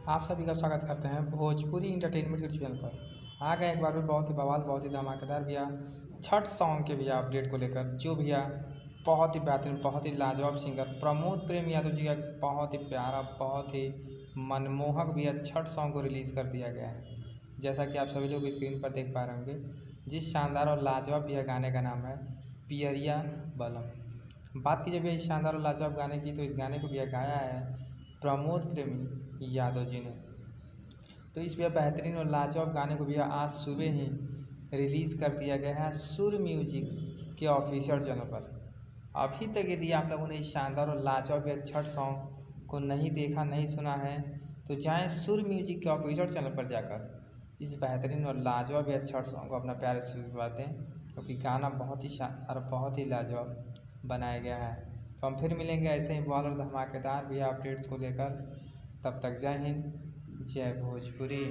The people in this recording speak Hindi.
आप सभी का स्वागत करते हैं भोजपुरी इंटरटेनमेंट के चैनल पर। आ गए एक बार भी बहुत ही बवाल, बहुत ही धमाकेदार भैया छठ सॉन्ग के भैया अपडेट को लेकर, जो भैया बहुत ही बेहतरीन, बहुत ही लाजवाब सिंगर प्रमोद प्रेम यादव जी का बहुत ही प्यारा, बहुत ही मनमोहक भैया छठ सॉन्ग को रिलीज़ कर दिया गया है। जैसा कि आप सभी लोग स्क्रीन पर देख पा रहे होंगे, जिस शानदार और लाजवाब भैया गाने का नाम है पियरिया बलम। बात कीजिए भैया इस शानदार और लाजवाब गाने की, तो इस गाने को भैया गाया है प्रमोद प्रेमी यादव जी ने। तो इस भैया बेहतरीन और लाजवाब गाने को भैया आज सुबह ही रिलीज़ कर दिया गया है सुर म्यूजिक के ऑफिशियल चैनल पर। अभी तक यदि आप लोगों ने इस शानदार और लाजवाब भैया छठ सॉन्ग को नहीं देखा, नहीं सुना है, तो जाएं सुर म्यूजिक के ऑफिशियल चैनल पर जाकर इस बेहतरीन और लाजवाब भैया छठ सॉन्ग को अपना प्यार से सुनवाते हैं, क्योंकि गाना बहुत ही शानदार और बहुत ही लाजवाब बनाया गया है। तो हम फिर मिलेंगे ऐसे ही बवाल और धमाकेदार भैया अपडेट्स को लेकर। तब तक जय हिंद, जय भोजपुरी।